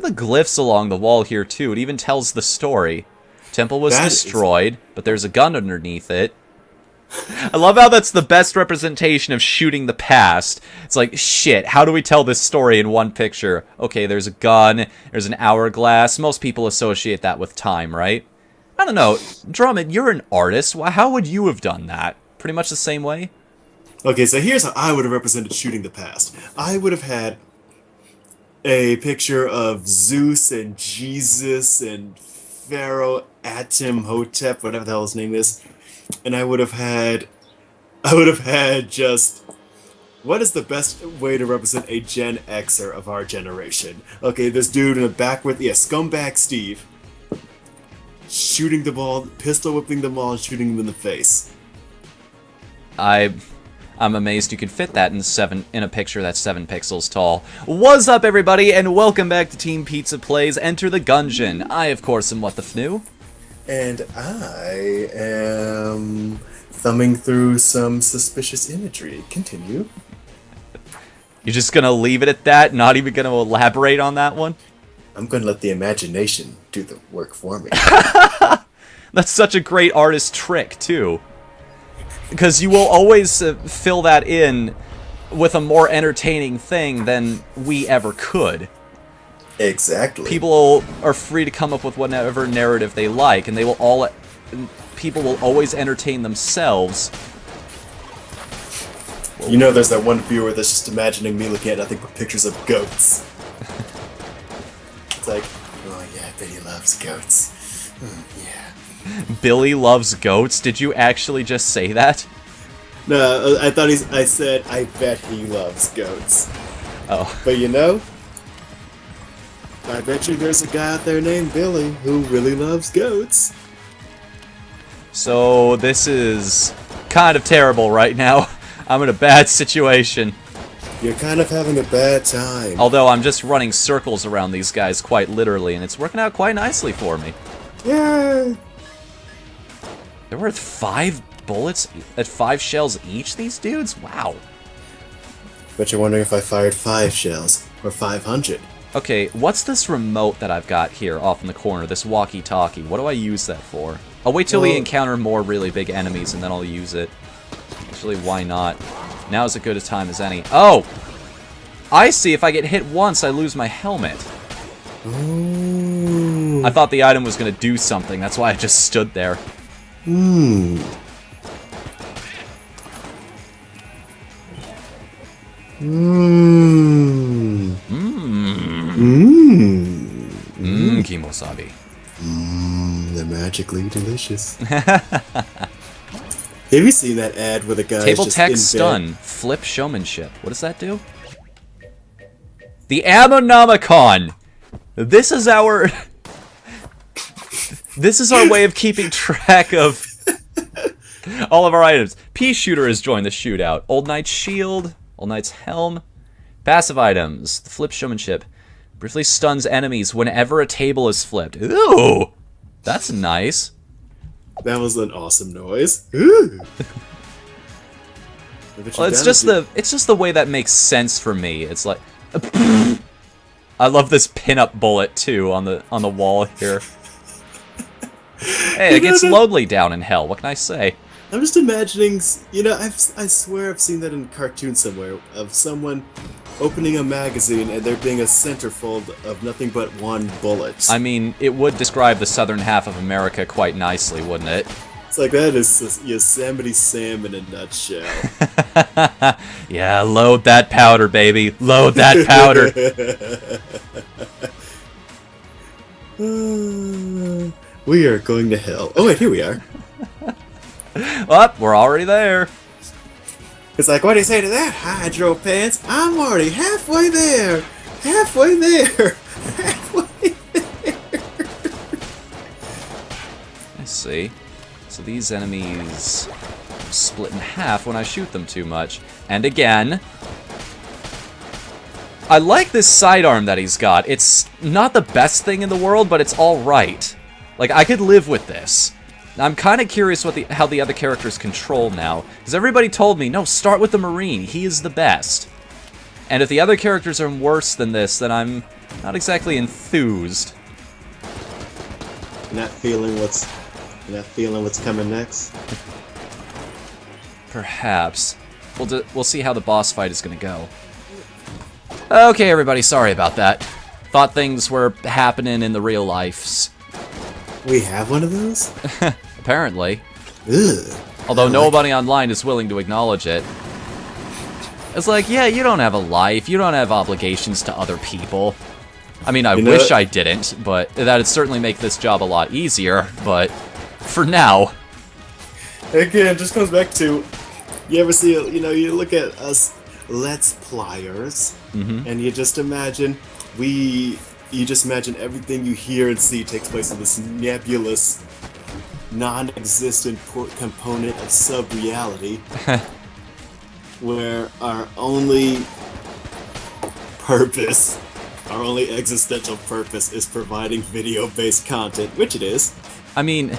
at the glyphs along the wall here, too. It even tells the story. Temple was destroyed, but there's a gun underneath it. I love how that's the best representation of shooting the past. It's like, shit, how do we tell this story in one picture? Okay, there's a gun, there's an hourglass. Most people associate that with time, right? I don't know. Drummond, you're an artist. How would you have done that? Pretty much the same way? Okay, so here's how I would have represented shooting the past. I would have had a picture of Zeus and Jesus and Pharaoh Atem Hotep, whatever the hell his name is. And I would have had just, what is the best way to represent a Gen Xer of our generation? Okay, this dude in the back with, Scumbag Steve, shooting the ball, pistol whipping them all, and shooting them in the face. I'm amazed you could fit that in a picture that's 7 pixels tall. What's up, everybody, and welcome back to Team Pizza Plays Enter the Gungeon. I, of course, am Whatthefnu. And I am thumbing through some suspicious imagery. Continue. You're just gonna leave it at that? Not even gonna elaborate on that one? I'm gonna let the imagination do the work for me. That's such a great artist trick, too. Because you will always fill that in with a more entertaining thing than we ever could. Exactly. People are free to come up with whatever narrative they like, and people will always entertain themselves. You know, there's that one viewer that's just imagining me looking at nothing but pictures of goats. It's like, oh yeah, I bet he loves goats. Yeah. Billy loves goats? Did you actually just say that? No, I said, I bet he loves goats. Oh. But you know, I bet you there's a guy out there named Billy who really loves goats. So this is kind of terrible right now. I'm in a bad situation. You're kind of having a bad time. Although I'm just running circles around these guys quite literally, and it's working out quite nicely for me. Yeah. They're worth 5 bullets at 5 shells each, these dudes? Wow. Bet you're wondering if I fired 5 shells or 500. Okay, what's this remote that I've got here off in the corner, this walkie-talkie? What do I use that for? I'll wait till we encounter more really big enemies and then I'll use it. Actually, why not? Now is as good a time as any. Oh! I see, if I get hit once, I lose my helmet. Ooh. I thought the item was going to do something, that's why I just stood there. Hmm. Mmm. Mmm. Mmm. Kimosabi. Mmm. They're magically delicious. Have you seen that ad where the guy Table just text stun. Flip showmanship. What does that do? The Ammonomicon! This is our... This is our way of keeping track of all of our items. Pea Shooter has joined the shootout. Old Knight's Shield. Old Knight's Helm. Passive items. The Flip Showmanship. Briefly stuns enemies whenever a table is flipped. Ooh! That's nice. That was an awesome noise. Ooh. Well, it's just the way that makes sense for me. It's like... I love this pinup bullet, too, on the wall here. Hey, it gets lonely down in hell. What can I say? I'm just imagining, you know, I swear I've seen that in a cartoon somewhere, of someone opening a magazine and there being a centerfold of nothing but one bullet. I mean, it would describe the southern half of America quite nicely, wouldn't it? It's like, that is Yosemite Sam in a nutshell. Yeah, load that powder, baby. Load that powder. We are going to hell. Oh, wait, here we are. Well, we're already there. It's like, what do you say to that, Hydro Pants? I'm already halfway there. Halfway there. Halfway there. I see. So these enemies split in half when I shoot them too much. And again, I like this sidearm that he's got. It's not the best thing in the world, but it's alright. Like, I could live with this. I'm kind of curious how the other characters control now. Because everybody told me, no, start with the Marine. He is the best. And if the other characters are worse than this, then I'm Not exactly enthused. Not feeling what's coming next. Perhaps. We'll see how the boss fight is gonna go. Okay, everybody, sorry about that. Thought things were happening in the real lives. We have one of those? Apparently. Ugh. Although nobody online is willing to acknowledge it. It's like, yeah, you don't have a life, you don't have obligations to other people. I mean, I wish I didn't, but that'd certainly make this job a lot easier, but for now. Again, it just comes back to, you ever see, you look at us Let's Players, and you just imagine, everything you hear and see takes place in this nebulous, non-existent component of sub-reality, where our only existential purpose is providing video-based content, which it is. I mean,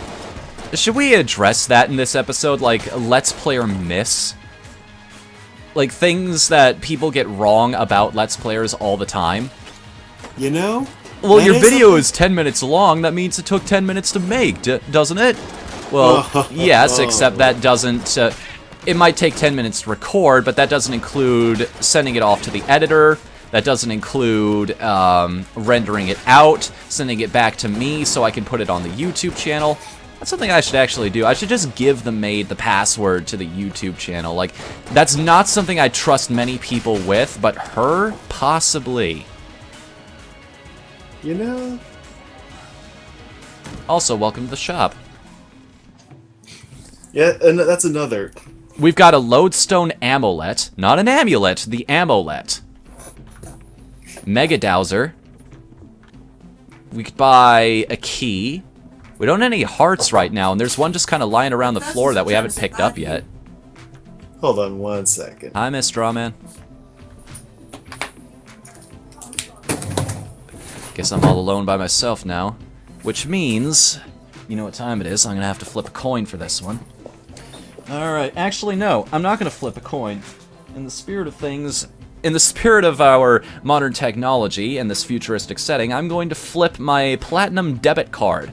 should we address that in this episode? Like, Let's Player myths? Like, things that people get wrong about Let's Players all the time? You know? Well, your video is 10 minutes long, that means it took 10 minutes to make, doesn't it? Well, yes, except that doesn't... it might take 10 minutes to record, but that doesn't include sending it off to the editor. That doesn't include rendering it out, sending it back to me so I can put it on the YouTube channel. That's something I should actually do. I should just give the maid the password to the YouTube channel. Like, that's not something I trust many people with, but her, possibly. You know? Also, welcome to the shop. Yeah, and that's another. We've got a lodestone amulet. Not an amulet, the amulet. Mega Dowser. We could buy a key. We don't have any hearts right now, and there's one just kind of lying around the floor that we haven't picked up yet. Hold on one second. Hi, Miss Strawman. Guess I'm all alone by myself now. Which means, you know what time it is, I'm gonna have to flip a coin for this one. Alright, actually no, I'm not gonna flip a coin. In the spirit of things, in the spirit of our modern technology and this futuristic setting, I'm going to flip my platinum debit card.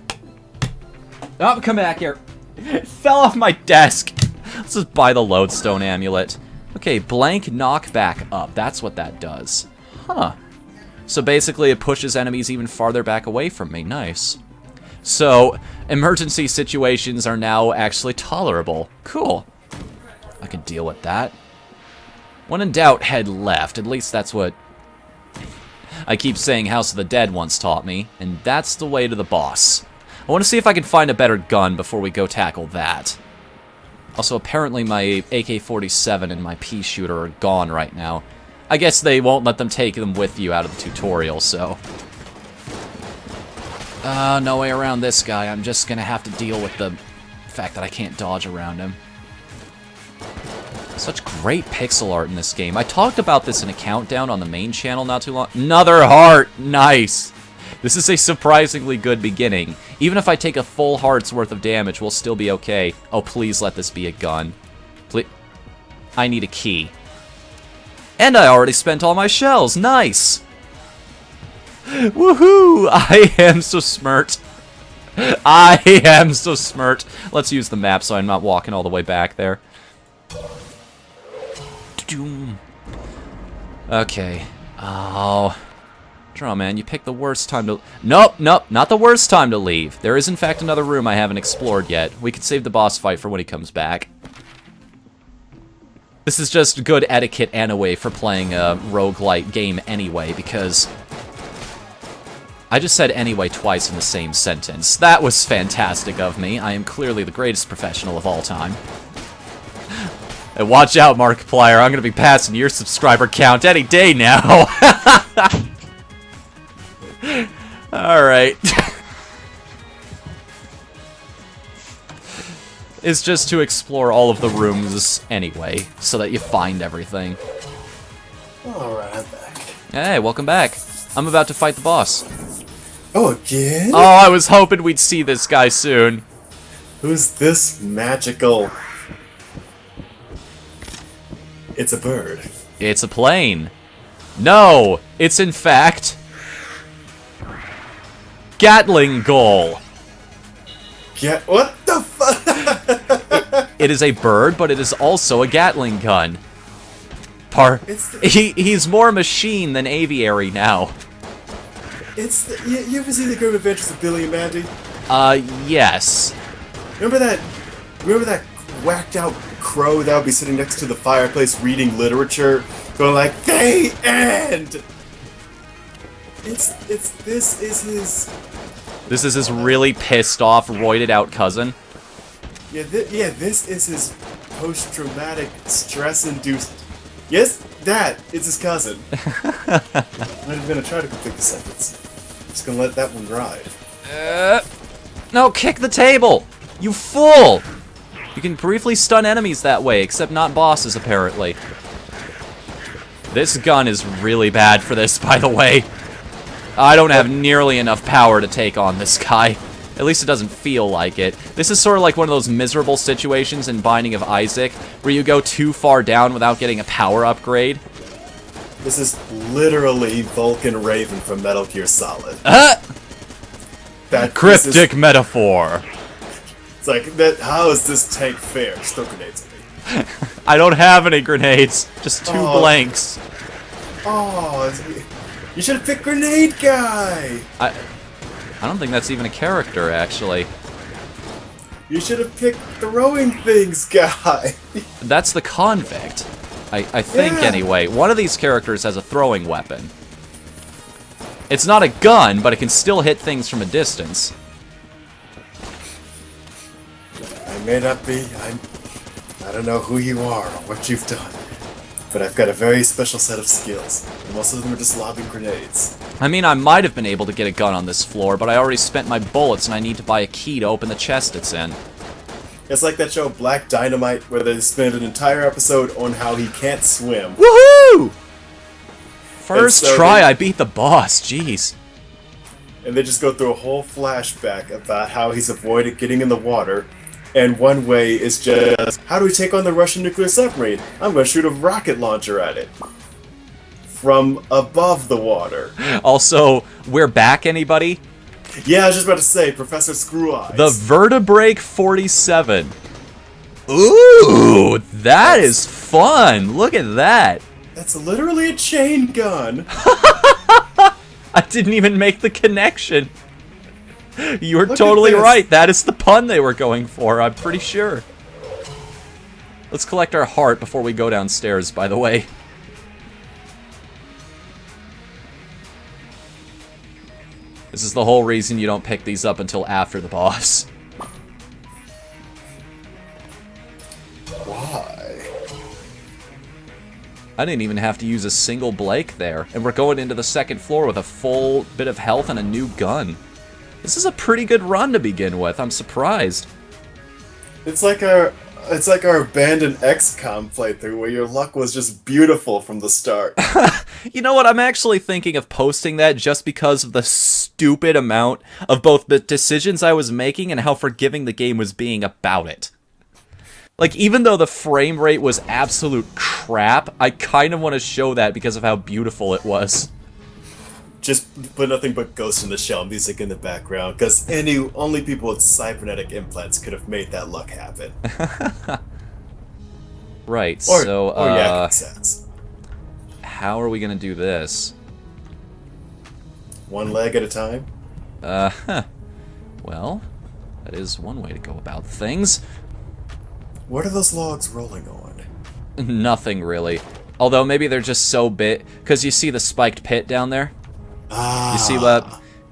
Oh, come back here. It fell off my desk. Let's just buy the lodestone amulet. Okay, blank knock back up. That's what that does. Huh. So basically it pushes enemies even farther back away from me. Nice. So, emergency situations are now actually tolerable. Cool. I can deal with that. When in doubt, head left. At least that's what I keep saying House of the Dead once taught me. And that's the way to the boss. I want to see if I can find a better gun before we go tackle that. Also, apparently my AK-47 and my pea shooter are gone right now. I guess they won't let them take them with you out of the tutorial, so... no way around this guy. I'm just gonna have to deal with the fact that I can't dodge around him. Such great pixel art in this game. I talked about this in a countdown on the main channel not too long... Another heart! Nice! This is a surprisingly good beginning. Even if I take a full heart's worth of damage, we'll still be okay. Oh, please let this be a gun. Please. I need a key. And I already spent all my shells. Nice! Woohoo! I am so smirt. I am so smirt. Let's use the map so I'm not walking all the way back there. Okay. Oh... Draw, man, you picked the worst time to... Nope, not the worst time to leave. There is, in fact, another room I haven't explored yet. We could save the boss fight for when he comes back. This is just good etiquette and a way for playing a roguelite game anyway, because... I just said anyway twice in the same sentence. That was fantastic of me. I am clearly the greatest professional of all time. And watch out, Markiplier, I'm gonna be passing your subscriber count any day now. Alright. It's just to explore all of the rooms anyway, so that you find everything. Alright, I'm back. Hey, welcome back. I'm about to fight the boss. Oh, again? Oh, I was hoping we'd see this guy soon. Who's this magical... It's a bird. It's a plane. No, it's in fact... Gatling goal. What the fuck? It is a bird, but it is also a Gatling gun. He's more machine than aviary now. You ever see the Grim Adventures of Billy and Mandy? Yes. Remember that whacked out crow that would be sitting next to the fireplace reading literature, going like, "They end." This is his really pissed off, roided out cousin. Yeah, this is his post-traumatic stress-induced. Yes, it's his cousin. I'm not even gonna try to complete the sentence. I'm just gonna let that one ride. No, kick the table! You fool! You can briefly stun enemies that way, except not bosses, apparently. This gun is really bad for this, by the way. I don't have nearly enough power to take on this guy. At least it doesn't feel like it. This is sort of like one of those miserable situations in Binding of Isaac, where you go too far down without getting a power upgrade. This is literally Vulcan Raven from Metal Gear Solid. That cryptic metaphor. It's like, how is this tank fair? Just throw grenades at me. I don't have any grenades. Just two blanks. Oh, you should have picked Grenade Guy! I don't think that's even a character, actually. You should have picked Throwing Things Guy! That's the convict. I think, anyway. One of these characters has a throwing weapon. It's not a gun, but it can still hit things from a distance. I may not be... I don't know who you are or what you've done. But I've got a very special set of skills. And most of them are just lobbing grenades. I mean, I might have been able to get a gun on this floor, but I already spent my bullets and I need to buy a key to open the chest it's in. It's like that show Black Dynamite, where they spend an entire episode on how he can't swim. Woohoo! First try, I beat the boss, jeez. And they just go through a whole flashback about how he's avoided getting in the water. And one way is just, how do we take on the Russian nuclear submarine? I'm going to shoot a rocket launcher at it. From above the water. Also, we're back, anybody? Yeah, I was just about to say, Professor Screw Eyes. The Vertebrake 47. Ooh, that is fun. Look at that. That's literally a chain gun. I didn't even make the connection. You were totally right. That is the pun they were going for, I'm pretty sure. Let's collect our heart before we go downstairs, by the way. This is the whole reason you don't pick these up until after the boss. Why? I didn't even have to use a single Blake there, and we're going into the second floor with a full bit of health and a new gun. This is a pretty good run to begin with. I'm surprised. It's like our abandoned XCOM playthrough where your luck was just beautiful from the start. You know what? I'm actually thinking of posting that just because of the stupid amount of both the decisions I was making and how forgiving the game was being about it. Like, even though the frame rate was absolute crap, I kind of want to show that because of how beautiful it was. Just put nothing but Ghost in the Shell music in the background, because only people with cybernetic implants could have made that luck happen. Right, or so, sets. How are we gonna do this? One leg at a time? Well, that is one way to go about things. What are those logs rolling on? Nothing, really. Although, maybe they're just so big, because you see the spiked pit down there? Ah.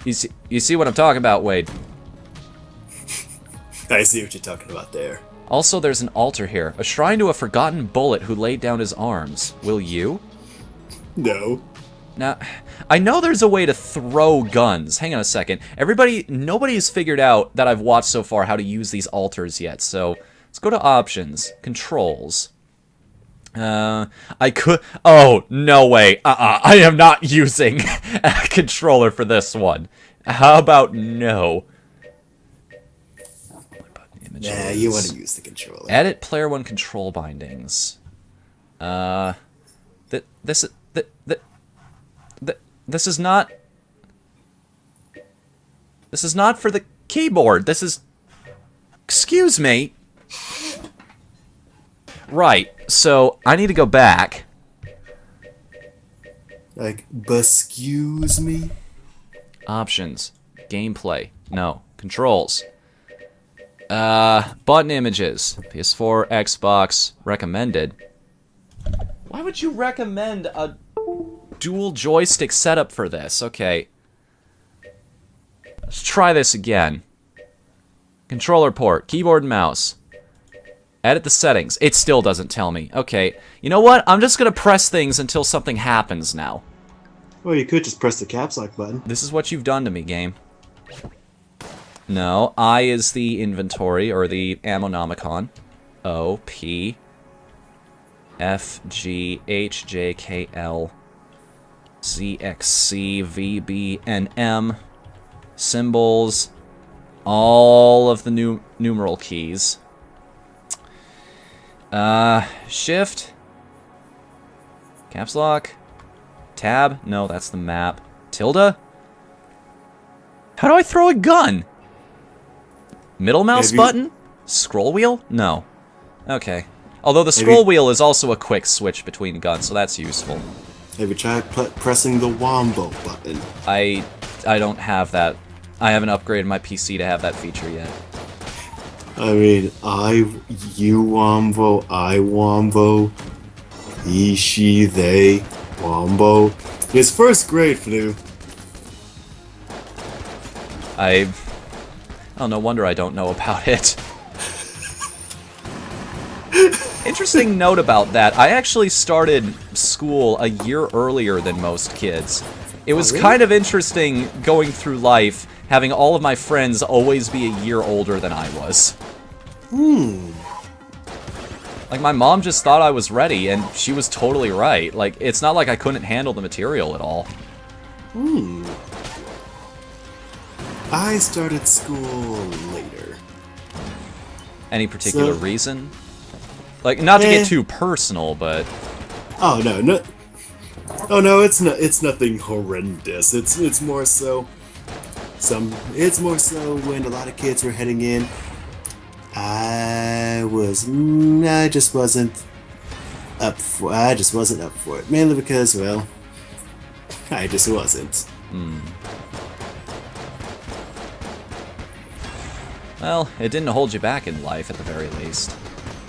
You see what I'm talking about, Wade? I see what you're talking about there. Also, there's an altar here. A shrine to a forgotten bullet who laid down his arms. Will you? No. Now, I know there's a way to throw guns. Hang on a second. Nobody's figured out that I've watched so far how to use these altars yet, so let's go to options. Controls. I could... Oh, no way. I am not using a controller for this one. How about no? Nah, you want to use the controller. Edit player 1 control bindings. This is not... This is not for the keyboard. This is... Excuse me. Right, so I need to go back. Like, excuse me? Options. Gameplay. No. Controls. Button images. PS4, Xbox. Recommended. Why would you recommend a dual joystick setup for this? Okay. Let's try this again. Controller port. Keyboard and mouse. Edit the settings. It still doesn't tell me. Okay. You know what? I'm just gonna press things until something happens now. Well, you could just press the caps lock button. This is what you've done to me, game. No, I is the inventory, or the ammonomicon. O, P, F, G, H, J, K, L, Z, X, C, V, B, and M. Symbols. All of the numeral keys. Shift. Caps lock. Tab. No, that's the map. Tilde. How do I throw a gun? Middle mouse button? Scroll wheel? No. Okay. Although the scroll wheel is also a quick switch between guns, so that's useful. Have you tried pressing the wombo button? I don't have that. I haven't upgraded my PC to have that feature yet. I mean, you wombo, I wombo, he, she, they, wombo. It's first grade, Fnu. Oh, no wonder I don't know about it. Interesting note about that. I actually started school a year earlier than most kids. It was kind of interesting going through life, having all of my friends always be a year older than I was. Like, my mom just thought I was ready, and she was totally right. Like, it's not like I couldn't handle the material at all. I started school later. Any particular reason? Like, not to get too personal, but... Oh, no. Oh, no, it's nothing horrendous. It's more so... It's more so when a lot of kids were heading in. I just wasn't up for it. Mainly because, well, I just wasn't. Well, it didn't hold you back in life, at the very least.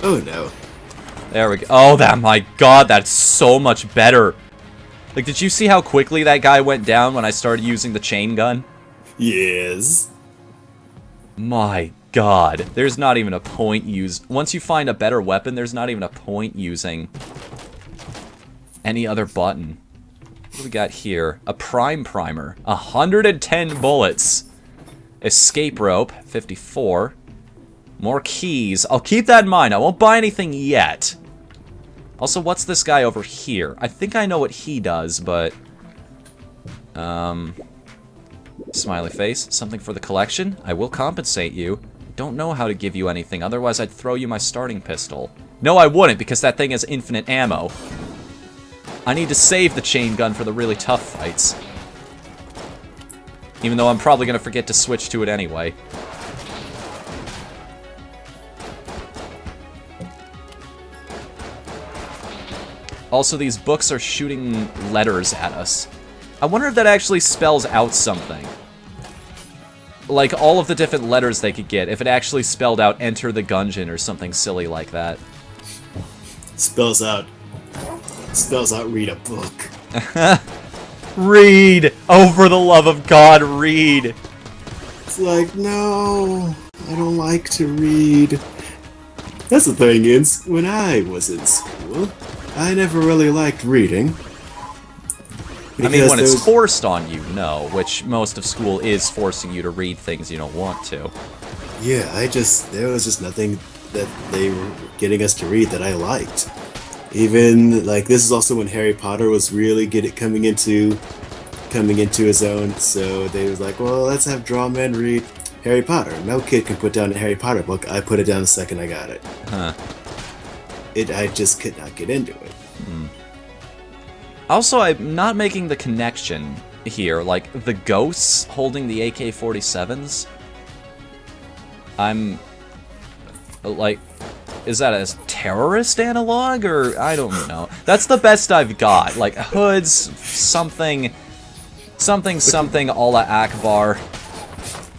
Oh, no. There we go. Oh, my god, that's so much better. Like, did you see how quickly that guy went down when I started using the chain gun? Yes. My god. There's not even a point once you find a better weapon, there's not even a point using any other button. What do we got here? A prime primer. 110 bullets. Escape rope. 54. More keys. I'll keep that in mind. I won't buy anything yet. Also, what's this guy over here? I think I know what he does, but... Smiley face. Something for the collection? I will compensate you. Don't know how to give you anything, otherwise I'd throw you my starting pistol. No, I wouldn't, because that thing has infinite ammo. I need to save the chain gun for the really tough fights. Even though I'm probably going to forget to switch to it anyway. Also, these books are shooting letters at us. I wonder if that actually spells out something. Like, all of the different letters they could get, if it actually spelled out enter the Gungeon or something silly like that. Spells out read a book. Read! Oh, for the love of God, read! It's like, no, I don't like to read. That's the thing, when I was in school, I never really liked reading. I mean, when it's forced on you, no. Which most of school is forcing you to read things you don't want to. Yeah, there was just nothing that they were getting us to read that I liked. Even, like, this is also when Harry Potter was really coming into his own, so they was like, well, let's have Drawman read Harry Potter. No kid can put down a Harry Potter book. I put it down the second I got it. Huh. I just could not get into it. Also, I'm not making the connection. here. Like, the ghosts holding the AK-47s. I'm... Like, is that a terrorist analog, or I don't know. That's the best I've got. Like, hoods, something a la Akbar.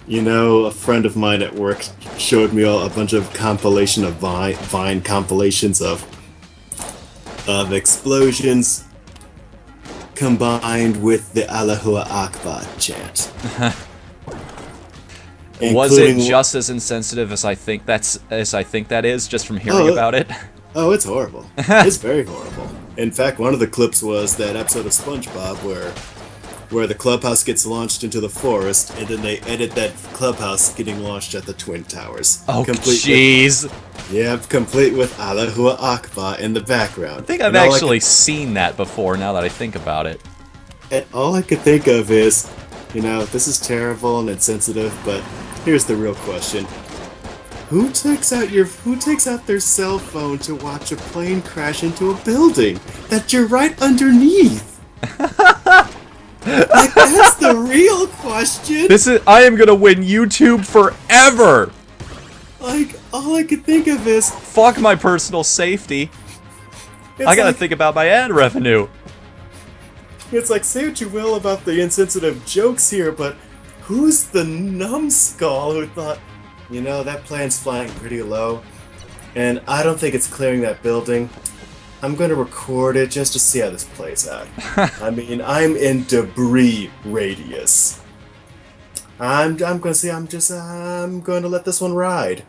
You know, a friend of mine at work showed me a bunch of compilation of Vine compilations of explosions combined with the Allahu Akbar chant. Was it just as insensitive as I think that is, just from hearing about it? Oh, it's horrible. It's very horrible. In fact, one of the clips was that episode of SpongeBob where the clubhouse gets launched into the forest, and then they edit that clubhouse getting launched at the Twin Towers. Oh, jeez. Yep, complete with Allahu Akbar in the background. I think I've actually seen that before, now that I think about it. And all I could think of is, you know, this is terrible and insensitive, but here's the real question. Who takes out their cell phone to watch a plane crash into a building that you're right underneath? Like, that's the real question. I am gonna win YouTube forever. Like, all I could think of is, fuck my personal safety. I gotta think about my ad revenue. It's like, say what you will about the insensitive jokes here, but who's the numbskull who thought, you know, that plane's flying pretty low, and I don't think it's clearing that building. I'm gonna record it just to see how this plays out. I mean, I'm in debris radius. I'm gonna let this one ride.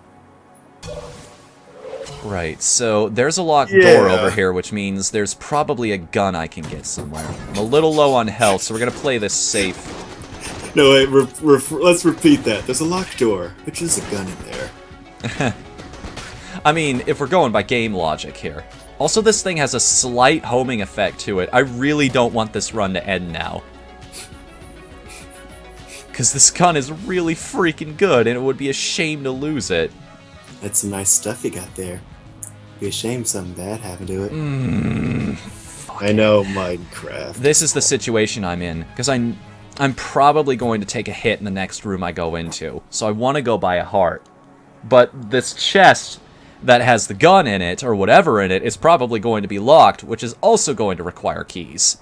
Right, so there's a locked door over here, which means there's probably a gun I can get somewhere. I'm a little low on health, so we're gonna play this safe. No, wait, let's repeat that. There's a locked door, which is a gun in there. I mean, if we're going by game logic here. Also, this thing has a slight homing effect to it. I really don't want this run to end now. Because this gun is really freaking good, and it would be a shame to lose it. That's some nice stuff you got there. Be a shame something bad happened to it. I know, Minecraft. This is the situation I'm in, because I'm probably going to take a hit in the next room I go into, so I want to go buy a heart. But this chest that has the gun in it, or whatever in it, is probably going to be locked, which is also going to require keys.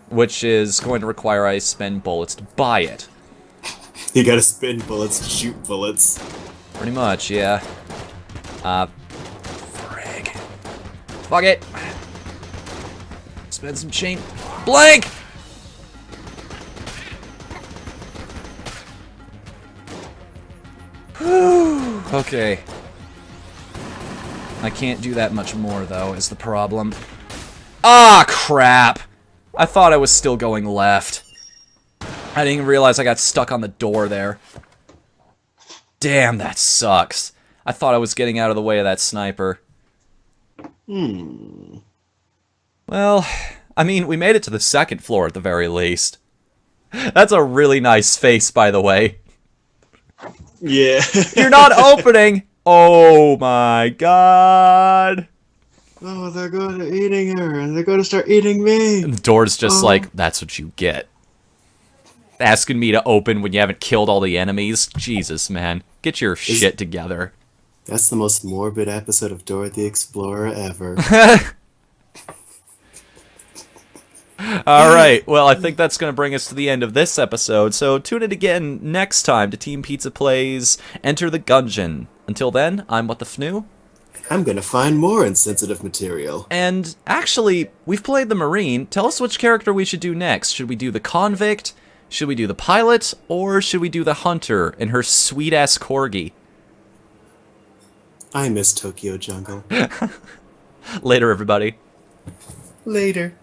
Which is going to require I spend bullets to buy it. You gotta spend bullets to shoot bullets. Pretty much, yeah. Frig. Fuck it! Spend some chain. Blank! Whew. Okay. I can't do that much more, though, is the problem. Ah, crap! I thought I was still going left. I didn't even realize I got stuck on the door there. Damn, that sucks. I thought I was getting out of the way of that sniper. Well, I mean, we made it to the second floor at the very least. That's a really nice face, by the way. Yeah. You're not opening! Oh my god. Oh, they're going to eating her, and they're going to start eating me. And the door's just like, that's what you get. Asking me to open when you haven't killed all the enemies? Jesus, man. Get your shit together. That's the most morbid episode of Dora the Explorer ever. Alright, well, I think that's going to bring us to the end of this episode, so tune in again next time to Team Pizza Plays Enter the Gungeon. Until then, I'm Whatthefnu. I'm gonna find more insensitive material. And, actually, we've played the Marine. Tell us which character we should do next. Should we do the Convict? Should we do the Pilot? Or should we do the Hunter and her sweet-ass corgi? I miss Tokyo Jungle. Later, everybody. Later.